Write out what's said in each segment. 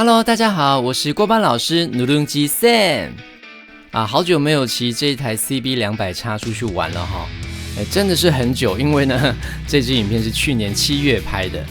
Hello， 大家好，我是郭班老师努伦基 Sam 啊，好久没有骑这一台 CB200X 出去玩了哈，真的是很久，因为呢，这支影片是去年7月拍的。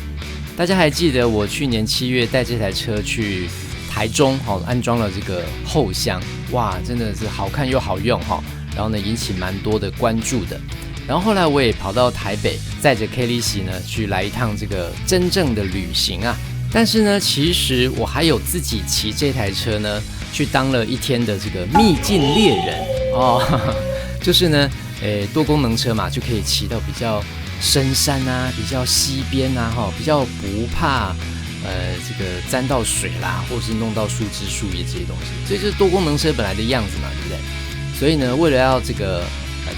大家还记得我去年7月带这台车去台中，安装了这个后箱，哇，真的是好看又好用哈，然后呢引起蛮多的关注的。然后后来我也跑到台北，载着 Kelly 呢去来一趟这个真正的旅行啊。但是呢，其实我还有自己骑这台车呢，去当了一天的这个秘境猎人哦，就是呢，多功能车嘛，就可以骑到比较深山啊，比较溪边啊，比较不怕这个沾到水啦，或是弄到树枝树叶这些东西，这就是多功能车本来的样子嘛，对不对？所以呢，为了要这个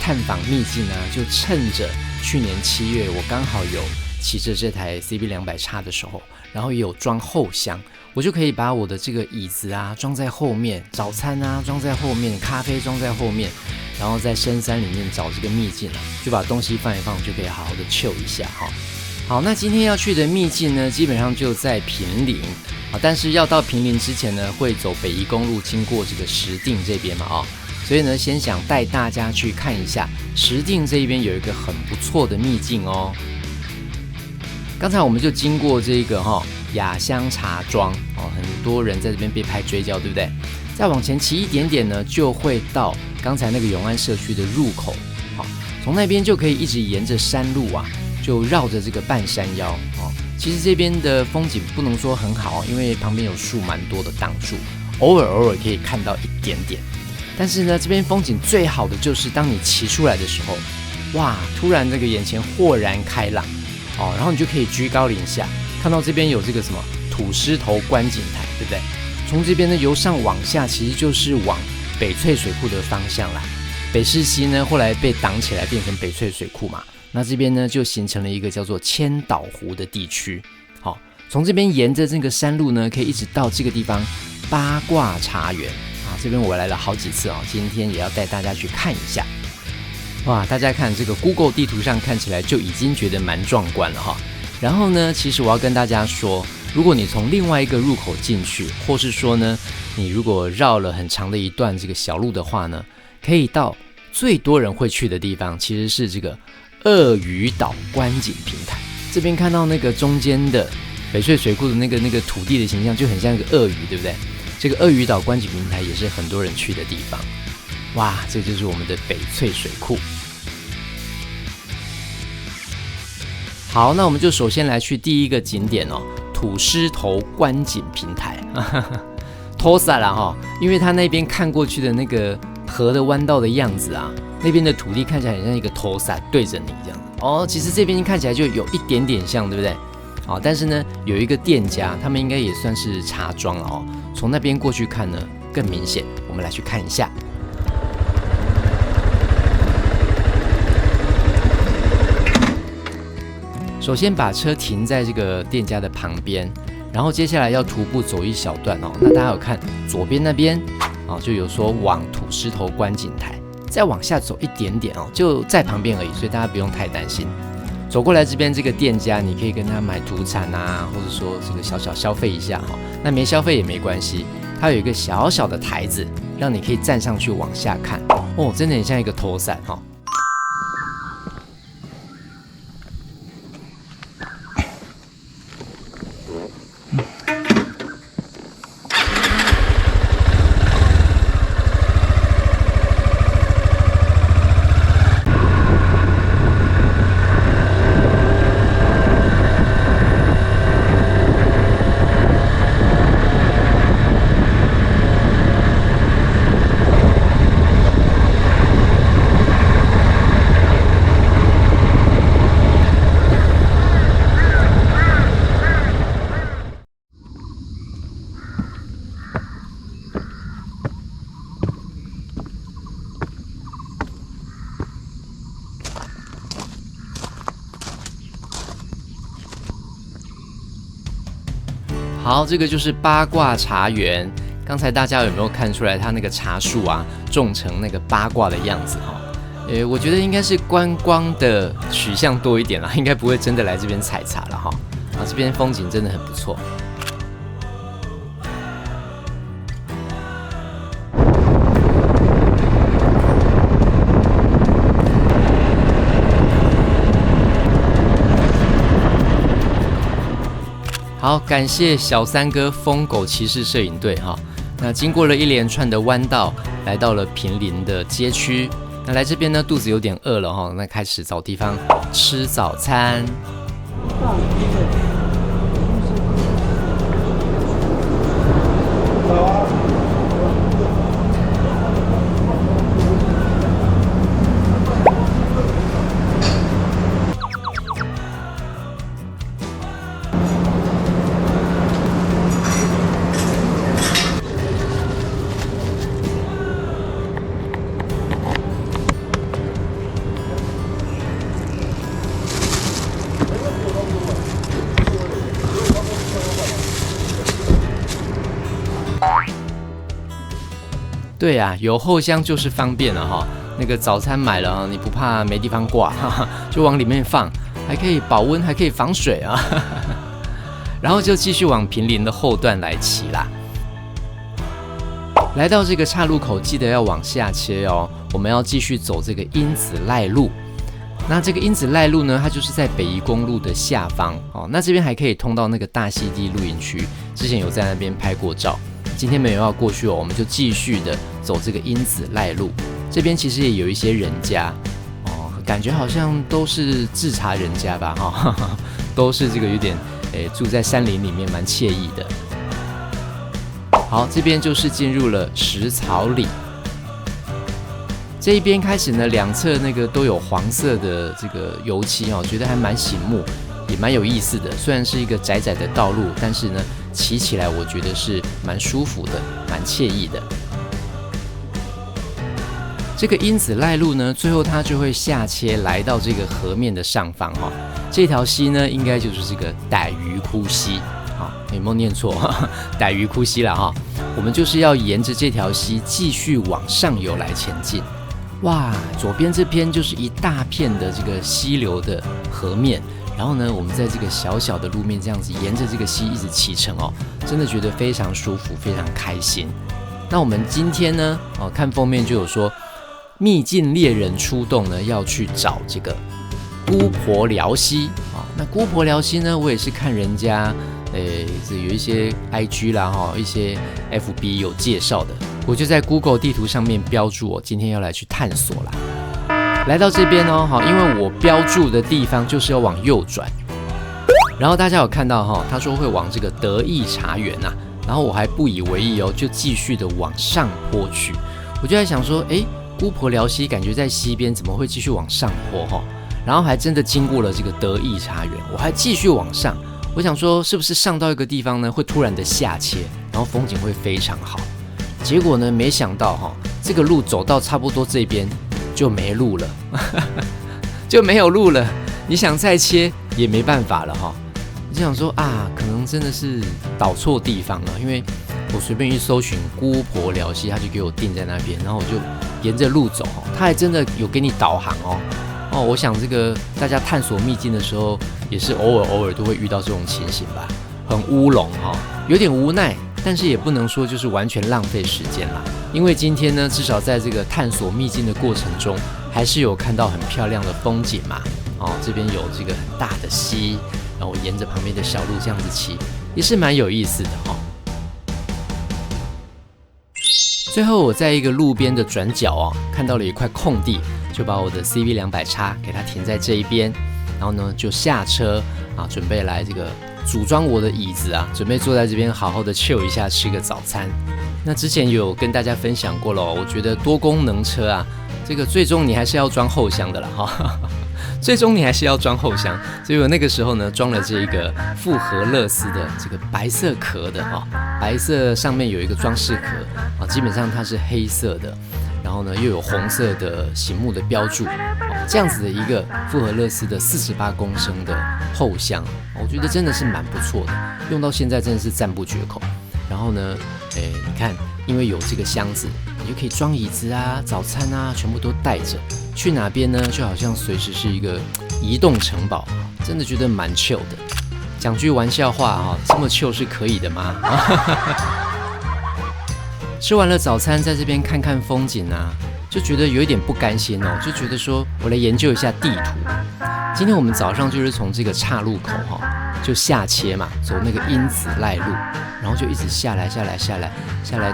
探访秘境啊，就趁着去年7月我刚好有骑着这台 CB200X 的时候，然后也有装后箱，我就可以把我的这个椅子啊装在后面，早餐啊装在后面，咖啡装在后面，然后在深山里面找这个秘境啊，就把东西放一放，就可以好好的 chill 一下哈。好，那今天要去的秘境呢，基本上就在坪林啊，但是要到坪林之前呢，会走北宜公路，经过这个石碇这边嘛所以呢，先想带大家去看一下石碇这一边有一个很不错的秘境哦。刚才我们就经过这个雅香茶庄很多人在这边被拍追焦，对不对？再往前骑一点点呢，就会到刚才那个永安社区的入口，从那边就可以一直沿着山路啊，就绕着这个半山腰其实这边的风景不能说很好，因为旁边有树蛮多的挡住，偶尔可以看到一点点。但是呢，这边风景最好的就是当你骑出来的时候，哇，突然这个眼前豁然开朗然后你就可以居高临下，看到这边有这个什么土狮头观景台，对不对？从这边呢由上往下，其实就是往翡翠水库的方向啦。北势溪呢后来被挡起来，变成翡翠水库嘛，那这边呢就形成了一个叫做千岛湖的地区。好，从这边沿着这个山路呢，可以一直到这个地方八卦茶园啊，这边我来了好几次今天也要带大家去看一下。哇，大家看这个 Google 地图上看起来就已经觉得蛮壮观了哈。然后呢，其实我要跟大家说，如果你从另外一个入口进去，或是说呢，你如果绕了很长的一段这个小路的话呢，可以到最多人会去的地方，其实是这个鳄鱼岛观景平台。这边看到那个中间的翡翠水库的那个土地的形象，就很像一个鳄鱼，对不对？这个鳄鱼岛观景平台也是很多人去的地方。哇，这就是我们的翡翠水库。好，那我们就首先来去第一个景点土狮头观景平台托萨啦因为它那边看过去的那个河的弯道的样子啊，那边的土地看起来很像一个托萨对着你这样其实这边看起来就有一点点像，对不对？但是呢，有一个店家，他们应该也算是茶庄了从那边过去看呢更明显，我们来去看一下。首先把车停在这个店家的旁边，然后接下来要徒步走一小段那大家有看左边那边就有说往土狮头观景台，再往下走一点点就在旁边而已，所以大家不用太担心。走过来这边这个店家，你可以跟他买土产啊，或者说这个小小消费一下那没消费也没关系，它有一个小小的台子，让你可以站上去往下看真的很像一个头伞好，这个就是八卦茶园。刚才大家有没有看出来，它那个茶树啊，种成那个八卦的样子我觉得应该是观光的取向多一点啦，应该不会真的来这边采茶了这边风景真的很不错。好，感谢小三哥疯狗骑士摄影队哈。那经过了一连串的弯道，来到了坪林的街区。那来这边呢，肚子有点饿了哈，那开始找地方吃早餐。对啊，有后箱就是方便了哈。那个早餐买了，你不怕没地方挂，就往里面放，还可以保温，还可以防水啊。然后就继续往坪林的后段来骑啦。来到这个岔路口，记得要往下切哦。我们要继续走这个因子赖路。那这个因子赖路呢，它就是在北宜公路的下方哦。那这边还可以通到那个大溪地露营区，之前有在那边拍过照。今天没有要过去哦，我们就继续的走这个因子赖路。这边其实也有一些人家哦，感觉好像都是制茶人家吧哈，都是这个有点住在山林里面，蛮惬意的。好，这边就是进入了石草里。这一边开始呢，两侧那个都有黄色的这个油漆哦，觉得还蛮醒目，也蛮有意思的。虽然是一个窄窄的道路，但是呢，骑起来我觉得是蛮舒服的，蛮惬意的。这个因子赖路呢，最后它就会下切来到这个河面的上方哈。这条溪呢，应该就是这个傣鱼窟溪，好，有没有念错？傣鱼窟溪啦哈。我们就是要沿着这条溪继续往上游来前进。哇，左边这边就是一大片的这个溪流的河面，然后呢，我们在这个小小的路面这样子沿着这个溪一直启程哦，真的觉得非常舒服，非常开心。那我们今天呢，看封面就有说，秘境猎人出动呢，要去找这个姑婆寮溪啊。那姑婆寮溪呢，我也是看人家这有一些 IG 啦哈，一些 FB 有介绍的。我就在 Google 地图上面标注我今天要来去探索啦。来到这边哦，因为我标注的地方就是要往右转，然后大家有看到哈，他说会往这个德意茶园啊，然后我还不以为意哦，就继续的往上坡去。我就在想说，姑婆寮溪感觉在西边，怎么会继续往上坡哈？然后还真的经过了这个德意茶园，我还继续往上。我想说，是不是上到一个地方呢，会突然的下切，然后风景会非常好？结果呢，没想到哈，这个路走到差不多这边就没路了，就没有路了。你想再切也没办法了哈。我就想说啊，可能真的是导错地方了，因为我随便一搜寻姑婆寮溪，他就给我定在那边，然后我就沿着路走，他还真的有给你导航哦。我想这个大家探索秘境的时候，也是偶尔都会遇到这种情形吧，很乌龙哈，有点无奈。但是也不能说就是完全浪费时间啦，因为今天呢，至少在这个探索秘境的过程中，还是有看到很漂亮的风景嘛。这边有这个很大的溪，然后我沿着旁边的小路这样子骑，也是蛮有意思的哈。最后我在一个路边的转角看到了一块空地，就把我的 CV200X 给它停在这一边，然后呢就下车准备来这个组装我的椅子准备坐在这边好好的 chill 一下，吃个早餐。那之前有跟大家分享过了我觉得多功能车这个最终你还是要装后箱的啦哈，最终你还是要装后箱。所以我那个时候呢装了这一个复合乐斯的这个白色壳的白色上面有一个装饰壳基本上它是黑色的，然后呢又有红色的醒目的标注这样子的一个复合乐斯的48公升的后箱，我觉得真的是蛮不错的，用到现在真的是赞不绝口。然后呢，你看，因为有这个箱子，你就可以装椅子早餐全部都带着，去哪边呢？就好像随时是一个移动城堡，真的觉得蛮 chill 的。讲句玩笑话这么 chill 是可以的吗？吃完了早餐，在这边看看风景就觉得有一点不甘心就觉得说我来研究一下地图。今天我们早上就是从这个岔路口就下切嘛，走那个因子赖路，然后就一直下来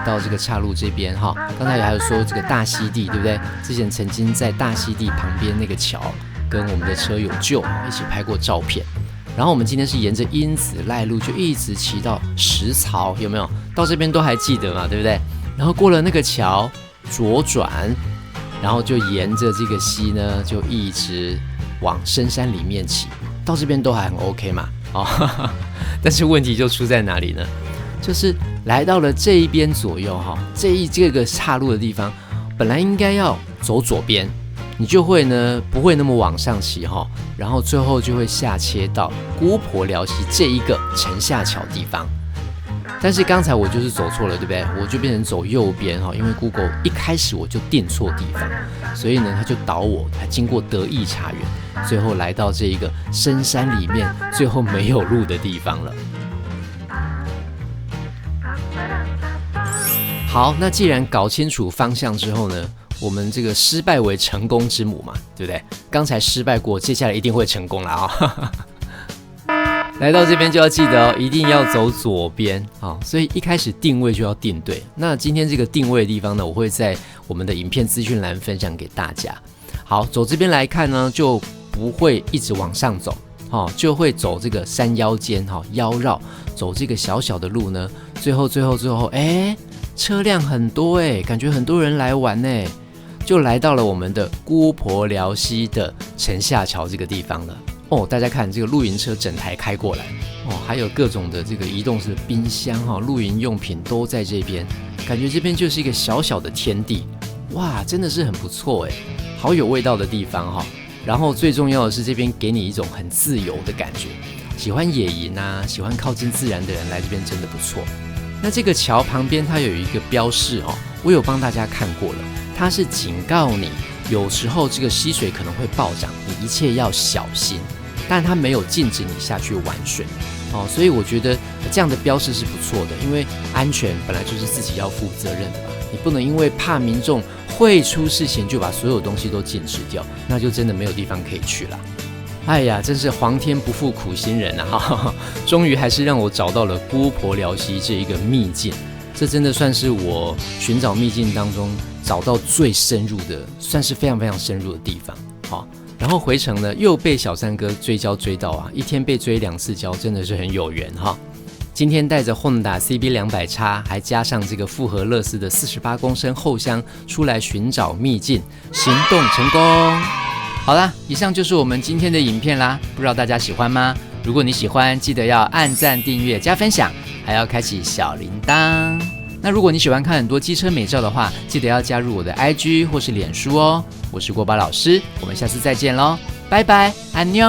到这个岔路这边哈。刚才还有说这个大溪地，对不对？之前曾经在大溪地旁边那个桥，跟我们的车友就一起拍过照片。然后我们今天是沿着因子赖路，就一直骑到石槽，有没有？到这边都还记得嘛，对不对？然后过了那个桥，左转，然后就沿着这个溪呢，就一直往深山里面骑。到这边都还很 OK 嘛，但是问题就出在哪里呢？就是来到了这一边左右哈，这个岔路的地方，本来应该要走左边，你就会呢不会那么往上骑哈，然后最后就会下切到姑婆寮溪这一个城下桥地方。但是刚才我就是走错了，对不对？我就变成走右边哈，因为 Google 一开始我就定错地方，所以呢他就导我，还经过德义茶园，最后来到这一个深山里面最后没有路的地方了。好，那既然搞清楚方向之后呢，我们这个失败为成功之母嘛，对不对？刚才失败过，接下来一定会成功了啊！来到这边就要记得哦，一定要走左边啊！所以一开始定位就要定对。那今天这个定位的地方呢，我会在我们的影片资讯栏分享给大家。好，走这边来看呢，就不会一直往上走，就会走这个山腰间腰绕，走这个小小的路呢，最后，车辆很多感觉很多人来玩就来到了我们的姑婆寮溪的城下桥这个地方了。大家看这个露营车整台开过来还有各种的这个移动式冰箱露营用品都在这边，感觉这边就是一个小小的天地，哇，真的是很不错好有味道的地方然后最重要的是这边给你一种很自由的感觉，喜欢野营啊，喜欢靠近自然的人来这边真的不错。那这个桥旁边它有一个标示我有帮大家看过了，它是警告你有时候这个溪水可能会暴涨，你一切要小心，但它没有禁止你下去玩水所以我觉得这样的标示是不错的，因为安全本来就是自己要负责任的嘛，你不能因为怕民众会出事情就把所有东西都禁止掉，那就真的没有地方可以去了。哎呀，真是皇天不负苦心人啊！终于还是让我找到了姑婆寮溪这一个秘境，这真的算是我寻找秘境当中找到最深入的，算是非常非常深入的地方。然后回程呢，又被小三哥追焦追到一天被追2次焦，真的是很有缘今天带着 Honda CB200X， 还加上这个复合乐思的48公升后箱出来寻找秘境，行动成功。好啦，以上就是我们今天的影片啦，不知道大家喜欢吗？如果你喜欢，记得要按赞、订阅、加分享，还要开启小铃铛。那如果你喜欢看很多机车美照的话，记得要加入我的 IG 或是脸书哦。我是锅巴老师，我们下次再见咯，拜拜，安妞。